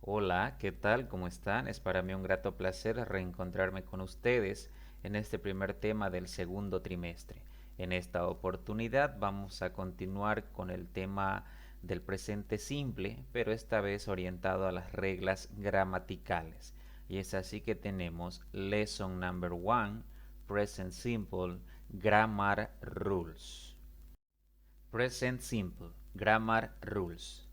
Hola, ¿qué tal? ¿Cómo están? Es para mí un grato placer reencontrarme con ustedes en este primer tema del segundo trimestre. En esta oportunidad vamos a continuar con el tema del presente simple, pero esta vez orientado a las reglas gramaticales. Y es así que tenemos Lesson Number 1, Present Simple, Grammar Rules. Present Simple, Grammar Rules.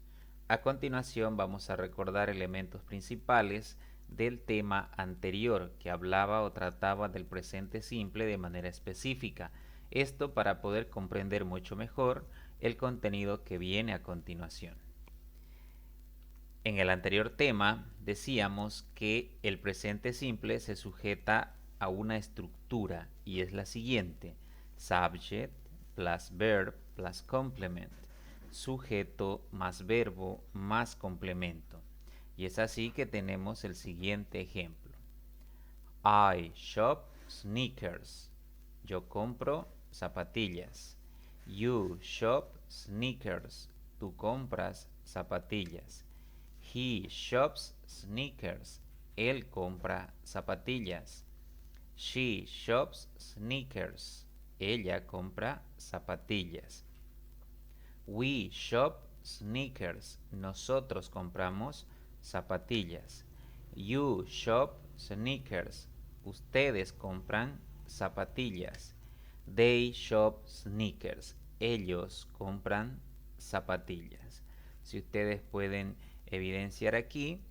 A continuación vamos a recordar elementos principales del tema anterior que hablaba o trataba del presente simple de manera específica. Esto para poder comprender mucho mejor el contenido que viene a continuación. En el anterior tema decíamos que el presente simple se sujeta a una estructura y es la siguiente: subject plus verb plus complement, sujeto más verbo más complemento. Y es así que tenemos el siguiente ejemplo: I shop sneakers. Yo compro zapatillas. You shop sneakers. Tú compras zapatillas. He shops sneakers. Él compra zapatillas. She shops sneakers. Ella compra zapatillas. We shop sneakers. Nosotros compramos zapatillas. You shop sneakers. Ustedes compran zapatillas. They shop sneakers. Ellos compran zapatillas. Si ustedes pueden evidenciar aquí,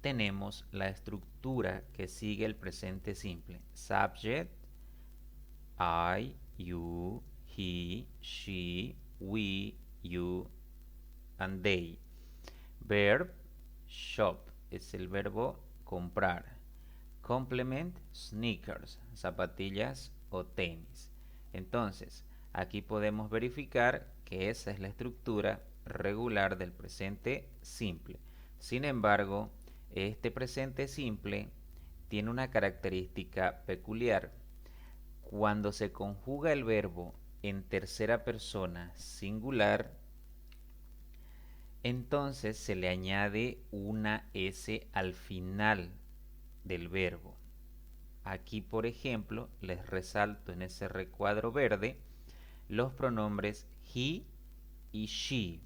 tenemos la estructura que sigue el presente simple. Subject, I, you, he, she, we, you, and they. Verb, shop, es el verbo comprar. Complement, sneakers, zapatillas o tenis. Entonces, aquí podemos verificar que esa es la estructura regular del presente simple. Sin embargo, este presente simple tiene una característica peculiar. Cuando se conjuga el verbo en tercera persona singular, entonces se le añade una S al final del verbo. Aquí, por ejemplo, les resalto en ese recuadro verde los pronombres he y she.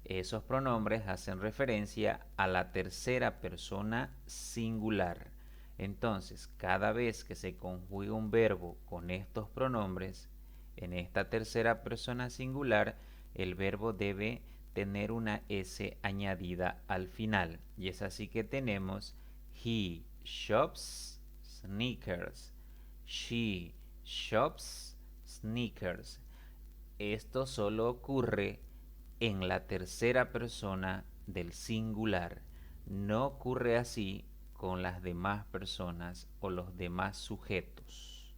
Esos pronombres hacen referencia a la tercera persona singular. Entonces, cada vez que se conjugue un verbo con estos pronombres, en esta tercera persona singular, el verbo debe tener una S añadida al final. Y es así que tenemos he shops sneakers. She shops sneakers. Esto solo ocurre en la tercera persona del singular. No ocurre así con las demás personas o los demás sujetos.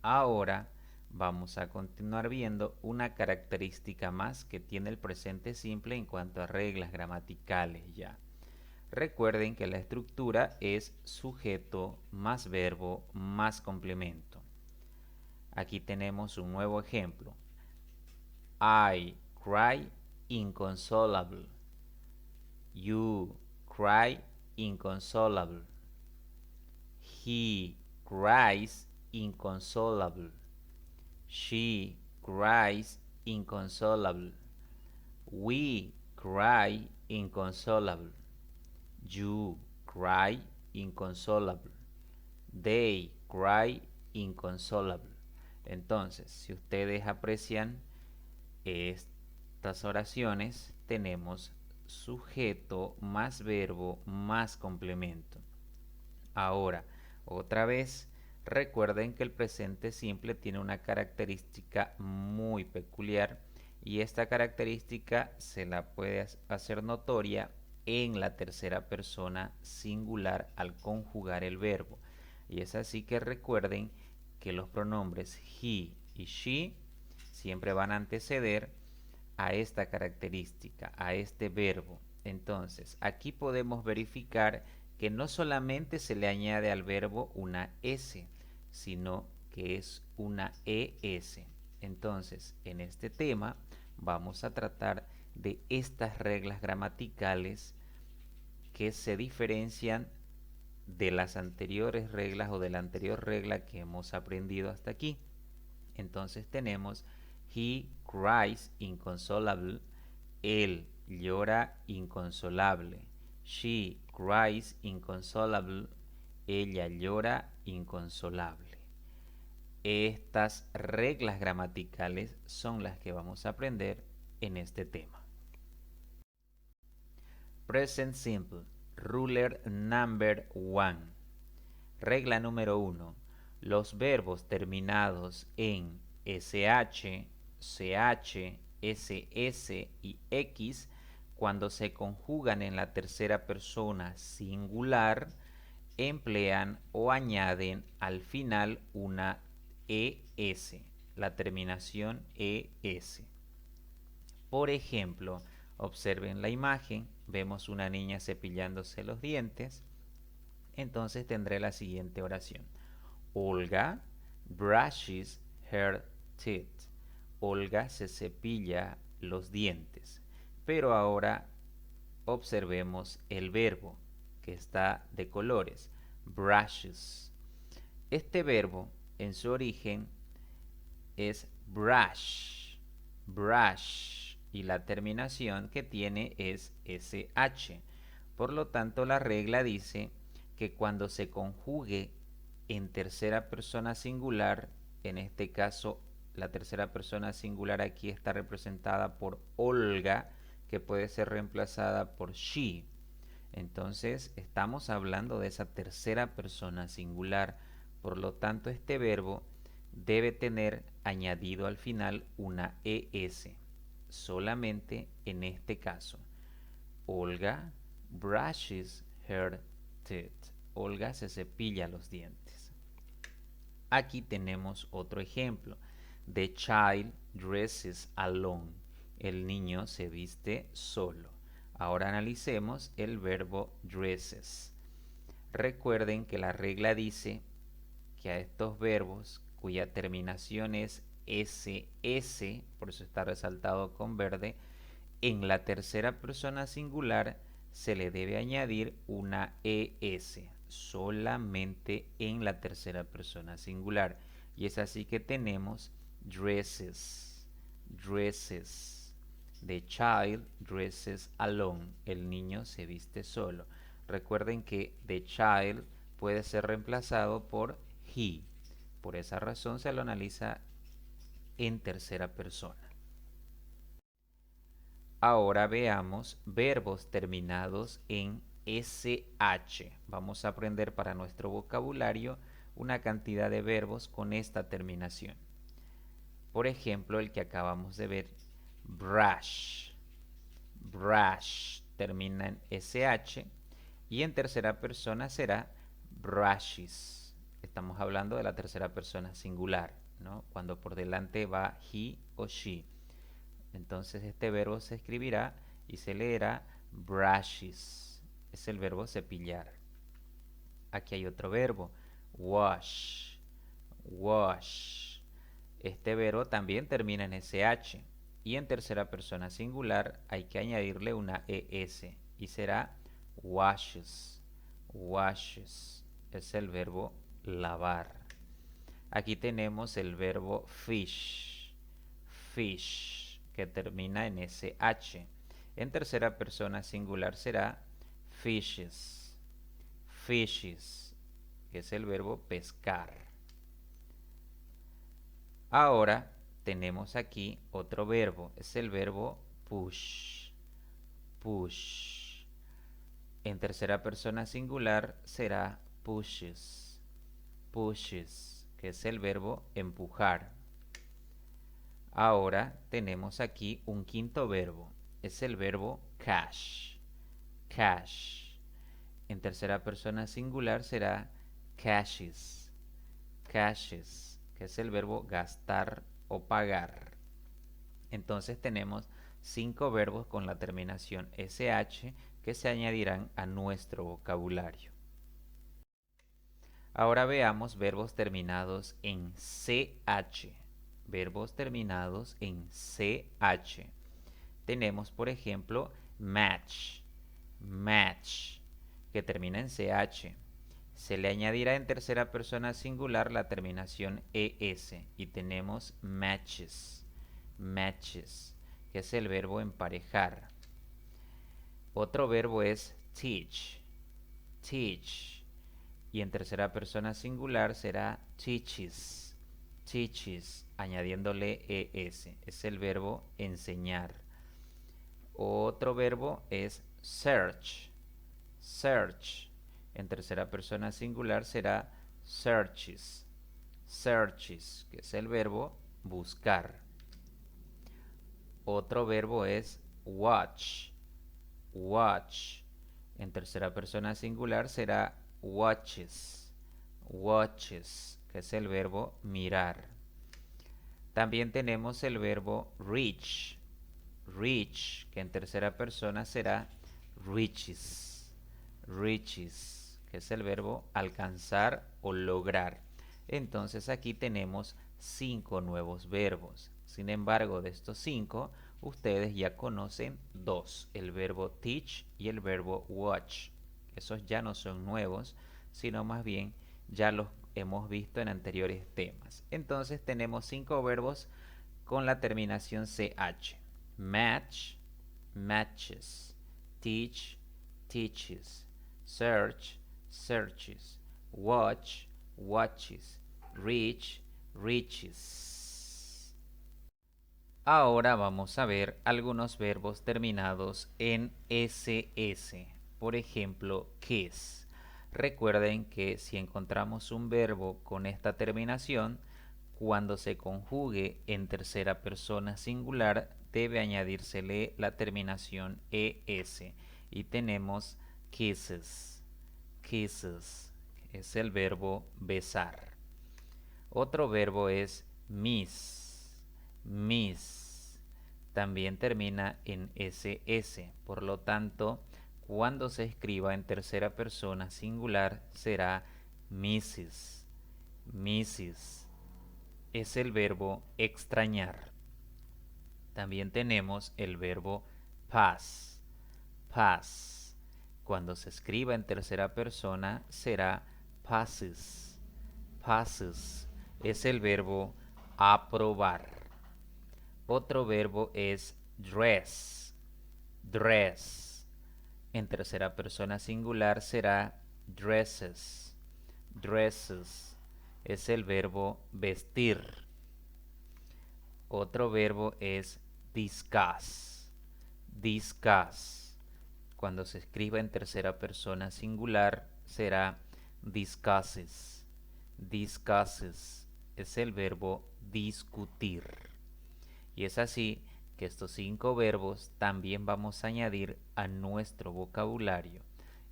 Ahora vamos a continuar viendo una característica más que tiene el presente simple en cuanto a reglas gramaticales ya. Recuerden que la estructura es sujeto más verbo más complemento. Aquí tenemos un nuevo ejemplo. I cry inconsolable. You cry inconsolable. He cries inconsolable. She cries inconsolable. We cry inconsolable. You cry inconsolable. They cry inconsolable. Entonces, si ustedes aprecian estas oraciones, tenemos sujeto más verbo más complemento. Ahora, otra vez, recuerden que el presente simple tiene una característica muy peculiar y esta característica se la puede hacer notoria en la tercera persona singular al conjugar el verbo. Y es así que recuerden que los pronombres he y she siempre van a anteceder a esta característica, a este verbo. Entonces, aquí podemos verificar que no solamente se le añade al verbo una S, sino que es una ES. Entonces, en este tema vamos a tratar de estas reglas gramaticales que se diferencian de las anteriores reglas o de la anterior regla que hemos aprendido hasta aquí. Entonces tenemos he cries inconsolable, él llora inconsolable. She cries inconsolable, ella llora inconsolable. Estas reglas gramaticales son las que vamos a aprender en este tema. Present Simple, Ruler Number 1. Regla número 1. Los verbos terminados en SH, CH, SS y X, cuando se conjugan en la tercera persona singular, emplean o añaden al final una ES, la terminación ES. Por ejemplo, observen la imagen, vemos una niña cepillándose los dientes, entonces tendré la siguiente oración. Olga brushes her teeth. Olga se cepilla los dientes. Pero ahora observemos el verbo que está de colores. Brushes. Este verbo en su origen es brush. Brush. Y la terminación que tiene es SH. Por lo tanto, la regla dice que cuando se conjugue en tercera persona singular, en este caso la tercera persona singular aquí está representada por Olga, que puede ser reemplazada por she. Entonces estamos hablando de esa tercera persona singular. Por lo tanto, este verbo debe tener añadido al final una ES. Solamente en este caso. Olga brushes her teeth. Olga se cepilla los dientes. Aquí tenemos otro ejemplo. The child dresses alone. El niño se viste solo. Ahora analicemos el verbo dresses. Recuerden que la regla dice que a estos verbos cuya terminación es SS, por eso está resaltado con verde, en la tercera persona singular se le debe añadir una ES, solamente en la tercera persona singular. Y es así que tenemos dresses, dresses. The child dresses alone. El niño se viste solo. Recuerden que the child puede ser reemplazado por he. Por esa razón se lo analiza en tercera persona. Ahora veamos verbos terminados en SH. Vamos a aprender para nuestro vocabulario una cantidad de verbos con esta terminación. Por ejemplo, el que acabamos de ver, brush. Brush termina en SH y en tercera persona será brushes. Estamos hablando de la tercera persona singular, ¿no? Cuando por delante va he o she. Entonces este verbo se escribirá y se leerá brushes. Es el verbo cepillar. Aquí hay otro verbo, wash. Wash. Este verbo también termina en SH. Y en tercera persona singular hay que añadirle una ES. Y será washes. Washes. Es el verbo lavar. Aquí tenemos el verbo fish. Fish, que termina en SH. En tercera persona singular será fishes. Fishes, que es el verbo pescar. Ahora tenemos aquí otro verbo, es el verbo push. Push. En tercera persona singular será pushes. Pushes, que es el verbo empujar. Ahora tenemos aquí un quinto verbo, es el verbo cash. Cash. En tercera persona singular será cashes. Cashes, que es el verbo gastar o pagar. Entonces tenemos 5 verbos con la terminación SH que se añadirán a nuestro vocabulario. Ahora veamos verbos terminados en CH. Verbos terminados en CH. tenemos, por ejemplo, match, match, que termina en ch. Se le añadirá en tercera persona singular la terminación es y tenemos matches, matches, que es el verbo emparejar. Otro verbo es teach, teach, y en tercera persona singular será teaches, teaches, añadiéndole es. Es el verbo enseñar. Otro verbo es search, search. En tercera persona singular será searches, searches, que es el verbo buscar. Otro verbo es watch, watch. En tercera persona singular será watches, watches, que es el verbo mirar. También tenemos el verbo reach, reach, que en tercera persona será reaches, reaches, que es el verbo alcanzar o lograr. Entonces aquí tenemos 5 nuevos verbos. Sin embargo, de estos 5, ustedes ya conocen 2, el verbo teach y el verbo watch. Esos ya no son nuevos, sino más bien ya los hemos visto en anteriores temas. Entonces tenemos 5 verbos con la terminación ch. Match, matches, teach, teaches, search, searches, watch, watches, reach, reaches. Ahora vamos a ver algunos verbos terminados en ss. Por ejemplo, kiss. Recuerden que si encontramos un verbo con esta terminación, cuando se conjugue en tercera persona singular, debe añadírsele la terminación es. Y tenemos kisses, kisses, es el verbo besar. Otro verbo es miss, miss. También termina en ss. Por lo tanto, cuando se escriba en tercera persona singular, será misses, misses. Es el verbo extrañar. También tenemos el verbo pass, pass. Cuando se escriba en tercera persona será passes, passes. Es el verbo aprobar. Otro verbo es dress, dress. En tercera persona singular será dresses, dresses. Es el verbo vestir. Otro verbo es discuss, discuss. Cuando se escriba en tercera persona singular será discusses, discusses. Es el verbo discutir. Y es así que estos 5 verbos también vamos a añadir a nuestro vocabulario.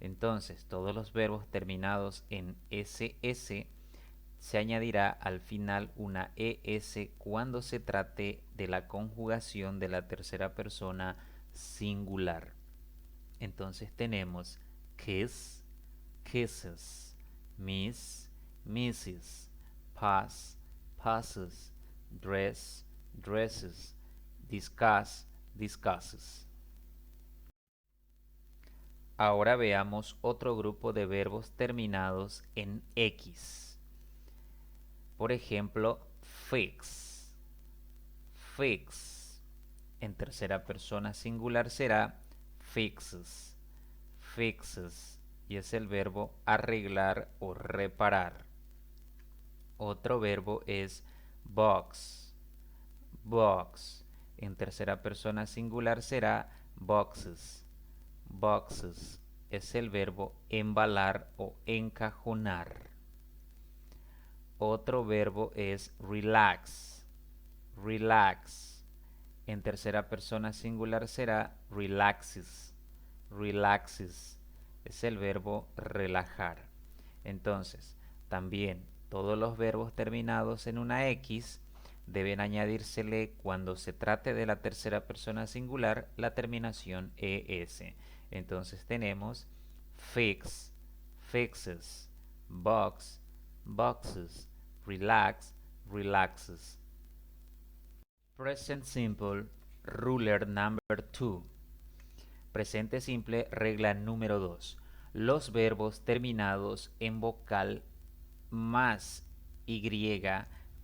Entonces, todos los verbos terminados en ss se añadirá al final una es cuando se trate de la conjugación de la tercera persona singular. Entonces tenemos kiss, kisses, miss, misses, pass, passes, dress, dresses, discuss, discusses. Ahora veamos otro grupo de verbos terminados en x. Por ejemplo, fix, fix. En tercera persona singular será fixes, fixes. Y es el verbo arreglar o reparar. Otro verbo es box, box. En tercera persona singular será boxes, boxes. Es el verbo embalar o encajonar. Otro verbo es relax, relax. En tercera persona singular será relaxes, relaxes. Es el verbo relajar. Entonces, también todos los verbos terminados en una X deben añadírsele cuando se trate de la tercera persona singular la terminación ES. Entonces tenemos fix, fixes, box, boxes, relax, relaxes. Present simple Ruler number 2. Presente simple, regla número 2. Los verbos terminados en vocal más y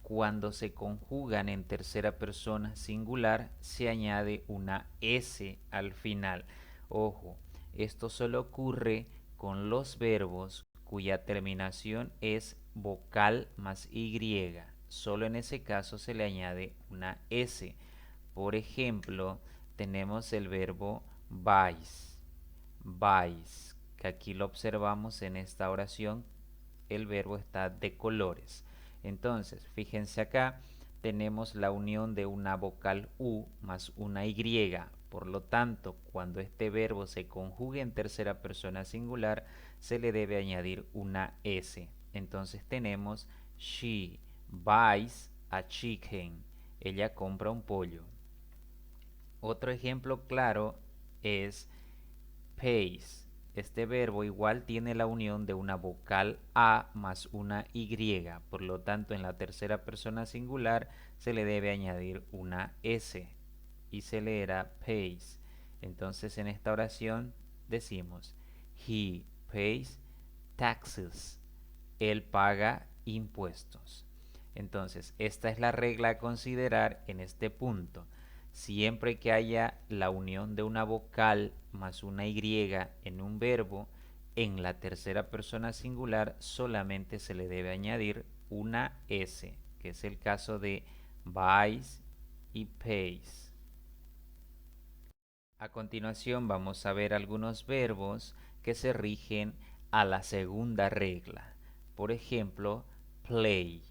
cuando se conjugan en tercera persona singular se añade una S al final. Ojo, esto solo ocurre con los verbos cuya terminación es vocal más Y. Solo en ese caso se le añade una S. Por ejemplo, tenemos el verbo vais, vais, que aquí lo observamos en esta oración, el verbo está de colores. Entonces, fíjense acá, tenemos la unión de una vocal U más una Y. Por lo tanto, cuando este verbo se conjugue en tercera persona singular, se le debe añadir una S. Entonces tenemos she buys a chicken. Ella compra un pollo. Otro ejemplo claro es pays. Este verbo igual tiene la unión de una vocal A más una Y. Por lo tanto, en la tercera persona singular se le debe añadir una S y se leerá pays. Entonces, en esta oración decimos he pays taxes. Él paga impuestos. Entonces, esta es la regla a considerar en este punto. Siempre que haya la unión de una vocal más una Y en un verbo, en la tercera persona singular solamente se le debe añadir una S, que es el caso de buys y pays. A continuación vamos a ver algunos verbos que se rigen a la segunda regla. Por ejemplo, play.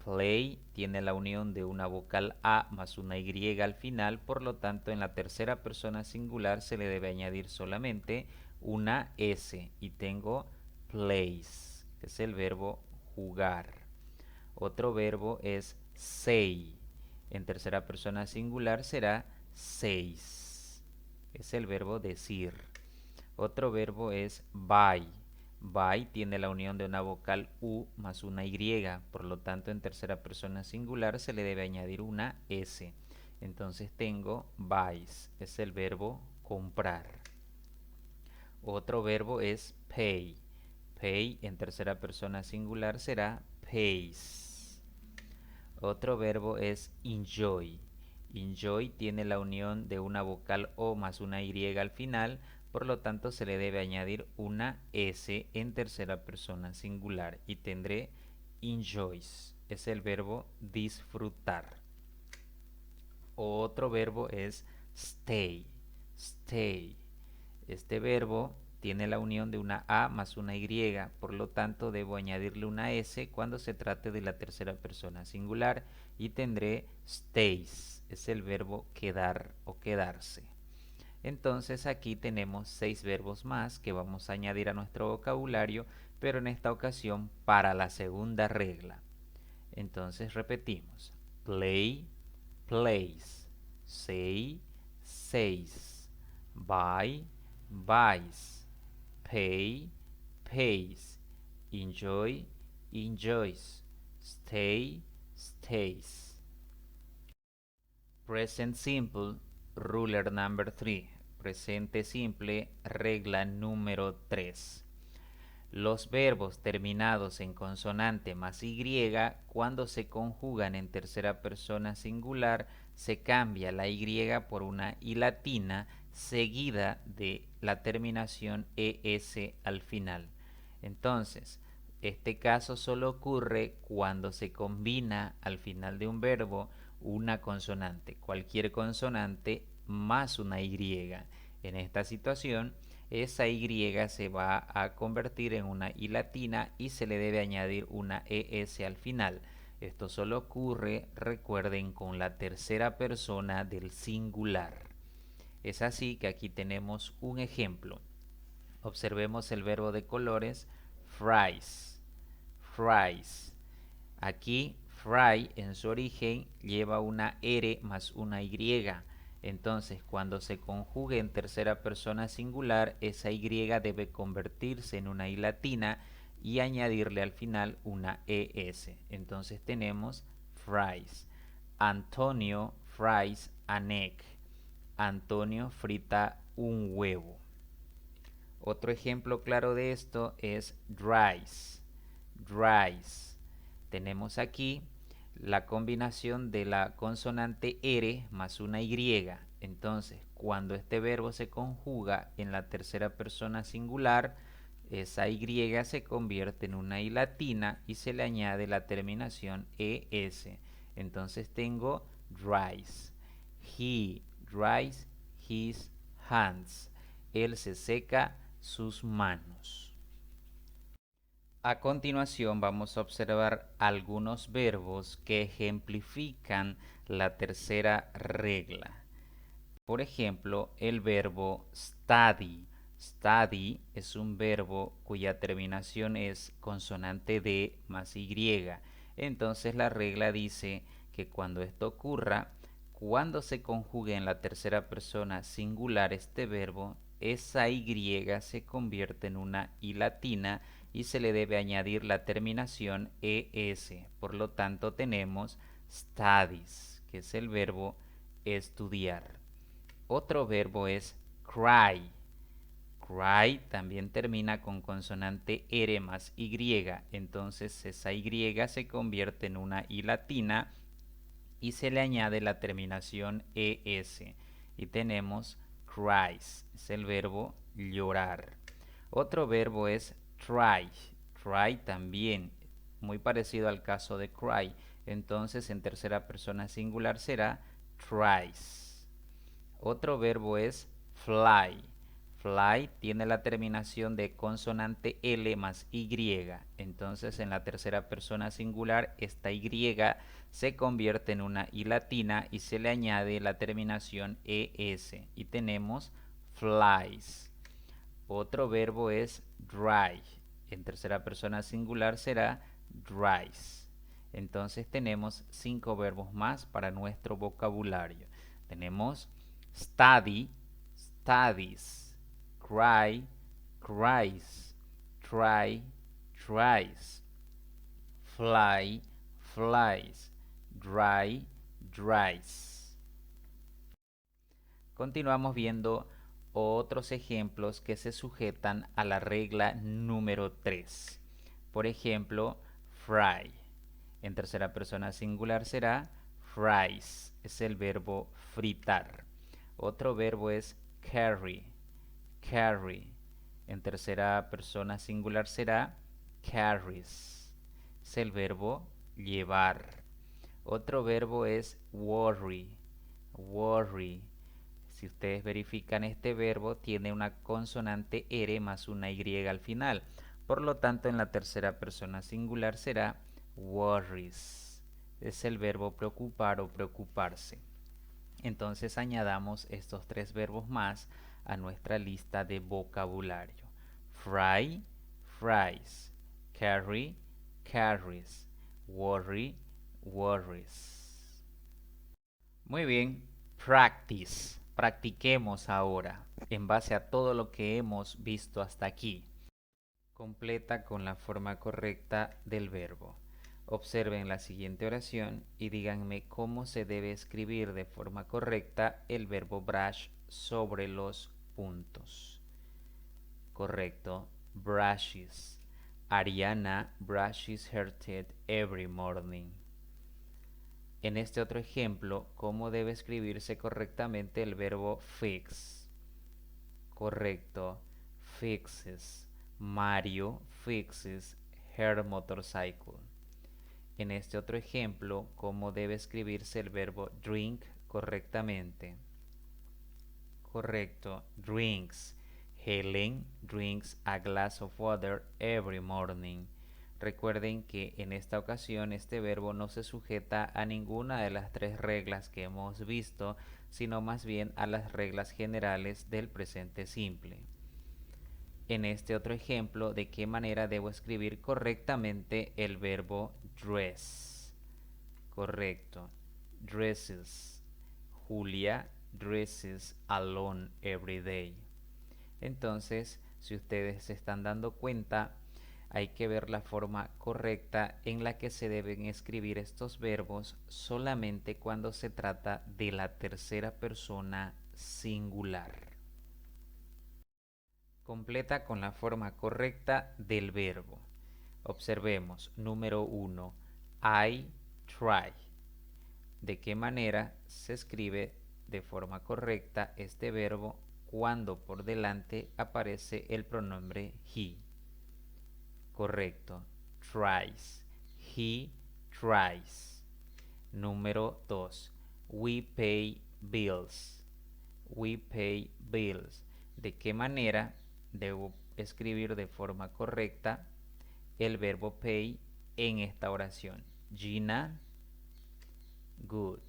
Play tiene la unión de una vocal A más una Y al final, por lo tanto en la tercera persona singular se le debe añadir solamente una S y tengo plays, que es el verbo jugar. Otro verbo es say. En tercera persona singular será says. Es el verbo decir. Otro verbo es buy. Buy tiene la unión de una vocal U más una Y. Por lo tanto, en tercera persona singular se le debe añadir una S. Entonces tengo buys. Es el verbo comprar. Otro verbo es pay. Pay en tercera persona singular será pays. Otro verbo es enjoy. Enjoy tiene la unión de una vocal O más una Y al final, por lo tanto se le debe añadir una S en tercera persona singular y tendré enjoys. Es el verbo disfrutar. Otro verbo es stay. Stay. Este verbo tiene la unión de una A más una Y, por lo tanto debo añadirle una S cuando se trate de la tercera persona singular y tendré stays, es el verbo quedar o quedarse. Entonces aquí tenemos 6 verbos más que vamos a añadir a nuestro vocabulario, pero en esta ocasión para la segunda regla. Entonces repetimos: play, plays; say, says; buy, buys; pay, pays; enjoy, enjoys; stay, stays. Present simple, ruler number 3. Presente simple, regla número 3. Los verbos terminados en consonante más Y, cuando se conjugan en tercera persona singular, se cambia la Y por una I latina seguida de la terminación ES al final. Entonces, este caso solo ocurre cuando se combina al final de un verbo una consonante, cualquier consonante más una Y. En esta situación, esa Y se va a convertir en una I latina y se le debe añadir una ES al final. Esto solo ocurre, recuerden, con la tercera persona del singular. Es así que aquí tenemos un ejemplo. Observemos el verbo de colores fries. Fries. Aquí fry en su origen lleva una R más una Y. Entonces, cuando se conjugue en tercera persona singular, esa Y debe convertirse en una I latina y añadirle al final una ES. Entonces tenemos fries. Antonio fries an egg. Antonio frita un huevo. Otro ejemplo claro de esto es rice. Rice. Tenemos aquí la combinación de la consonante R más una Y. Entonces, cuando este verbo se conjuga en la tercera persona singular, esa Y se convierte en una I latina y se le añade la terminación ES. Entonces tengo dries. He dries his hands. Él se seca sus manos. A continuación vamos a observar algunos verbos que ejemplifican la tercera regla. Por ejemplo, el verbo study. Study es un verbo cuya terminación es consonante D más Y. Entonces la regla dice que cuando esto ocurra, cuando se conjugue en la tercera persona singular este verbo, esa Y se convierte en una I latina y se le debe añadir la terminación ES. Por lo tanto tenemos studies, que es el verbo estudiar. Otro verbo es cry. Cry también termina con consonante R más Y, entonces esa Y se convierte en una I latina y se le añade la terminación ES. Y tenemos cries, es el verbo llorar. Otro verbo es try. Try también, muy parecido al caso de cry. Entonces en tercera persona singular será tries. Otro verbo es fly. Fly tiene la terminación de consonante L más Y. Entonces en la tercera persona singular esta Y se convierte en una I latina y se le añade la terminación ES. Y tenemos flies. Otro verbo es dry. En tercera persona singular será dries. Entonces tenemos 5 verbos más para nuestro vocabulario. Tenemos study, studies, cry, cries, try, tries, fly, flies, dry, dries. Continuamos viendo otros ejemplos que se sujetan a la regla número 3. Por ejemplo, fry. En tercera persona singular será fries. Es el verbo fritar. Otro verbo es carry. Carry. En tercera persona singular será carries. Es el verbo llevar. Otro verbo es worry. Worry. Si ustedes verifican este verbo, tiene una consonante R más una Y al final. Por lo tanto, en la tercera persona singular será worries. Es el verbo preocupar o preocuparse. Entonces añadamos estos 3 verbos más a nuestra lista de vocabulario. Fry, fries. Carry, carries. Worry, worries. Muy bien, practice. Practiquemos ahora en base a todo lo que hemos visto hasta aquí. Completa con la forma correcta del verbo. Observen la siguiente oración y díganme cómo se debe escribir de forma correcta el verbo brush sobre los puntos. Correcto, brushes. Ariana brushes her teeth every morning. En este otro ejemplo, ¿cómo debe escribirse correctamente el verbo fix? Correcto, fixes. Mario fixes her motorcycle. En este otro ejemplo, ¿cómo debe escribirse el verbo drink correctamente? Correcto, drinks. Helen drinks a glass of water every morning. Recuerden que en esta ocasión este verbo no se sujeta a ninguna de las 3 reglas que hemos visto, sino más bien a las reglas generales del presente simple. En este otro ejemplo, ¿de qué manera debo escribir correctamente el verbo dress? Correcto, dresses. Julia dresses alone every day. Entonces, si ustedes se están dando cuenta, hay que ver la forma correcta en la que se deben escribir estos verbos solamente cuando se trata de la tercera persona singular. Completa con la forma correcta del verbo. Observemos, número 1, I try. ¿De qué manera se escribe de forma correcta este verbo cuando por delante aparece el pronombre he? Correcto, tries. He tries. Número 2, we pay bills. We pay bills. ¿De qué manera debo escribir de forma correcta el verbo pay en esta oración? Gina, good,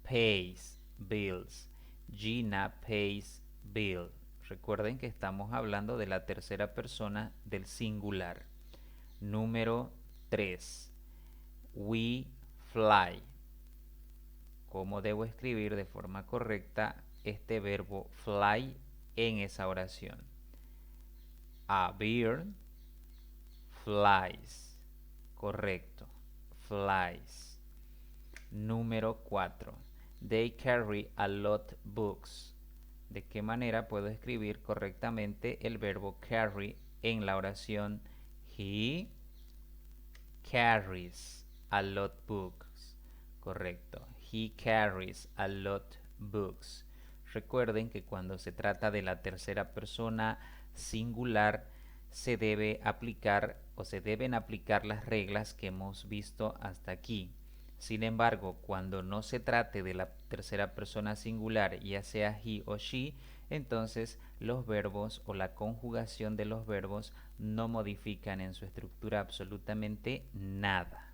pays bills. Gina pays bill. Recuerden que estamos hablando de la tercera persona del singular. Número 3, we fly. ¿Cómo debo escribir de forma correcta este verbo fly en esa oración? A bird flies. Correcto, flies. Número 4. They carry a lot books. ¿De qué manera puedo escribir correctamente el verbo carry en la oración he carries a lot books? Correcto, he carries a lot books. Recuerden que cuando se trata de la tercera persona singular se debe aplicar o se deben aplicar las reglas que hemos visto hasta aquí. Sin embargo, cuando no se trate de la tercera persona singular, ya sea he o she, entonces los verbos o la conjugación de los verbos no modifican en su estructura absolutamente nada.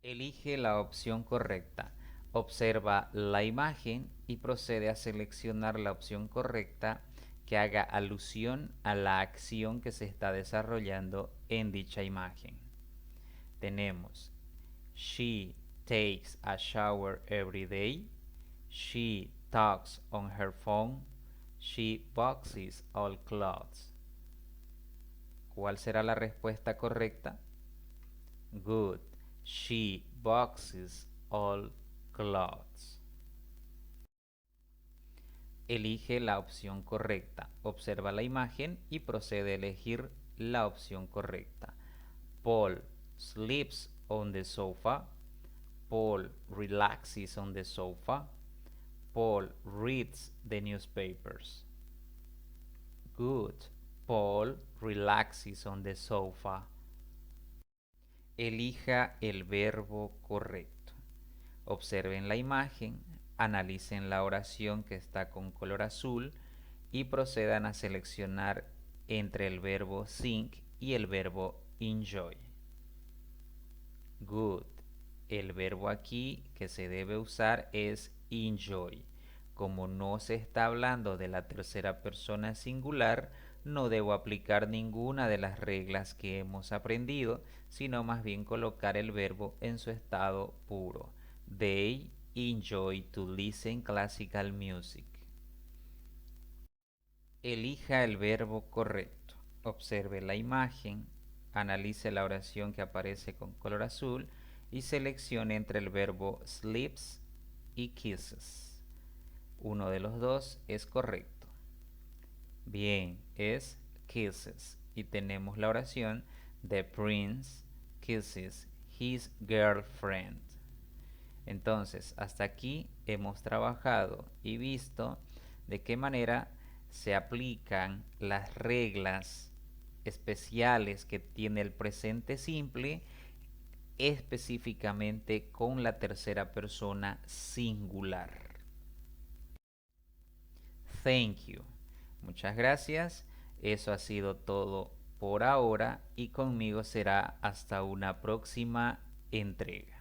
Elige la opción correcta. Observa la imagen y procede a seleccionar la opción correcta que haga alusión a la acción que se está desarrollando en dicha imagen. Tenemos she takes a shower every day. She talks on her phone. She boxes all clothes. ¿Cuál será la respuesta correcta? Good. She boxes all clothes. Elige la opción correcta. Observa la imagen y procede a elegir la opción correcta. Paul sleeps on the sofa. Paul relaxes on the sofa. Paul reads the newspapers. Good. Paul relaxes on the sofa. Elija el verbo correcto. Observen la imagen, analicen la oración que está con color azul y procedan a seleccionar entre el verbo sing y el verbo enjoy. Good. El verbo aquí que se debe usar es enjoy. Como no se está hablando de la tercera persona singular, no debo aplicar ninguna de las reglas que hemos aprendido, sino más bien colocar el verbo en su estado puro. They enjoy to listen classical music. Elija el verbo correcto. Observe la imagen, analice la oración que aparece con color azul y seleccione entre el verbo sleeps y kisses. Uno de los dos es correcto. Bien, es kisses. Y tenemos la oración The prince kisses his girlfriend. Entonces, hasta aquí hemos trabajado y visto de qué manera se aplican las reglas especiales que tiene el presente simple, específicamente con la tercera persona singular. Thank you. Muchas gracias. Eso ha sido todo por ahora y conmigo será hasta una próxima entrega.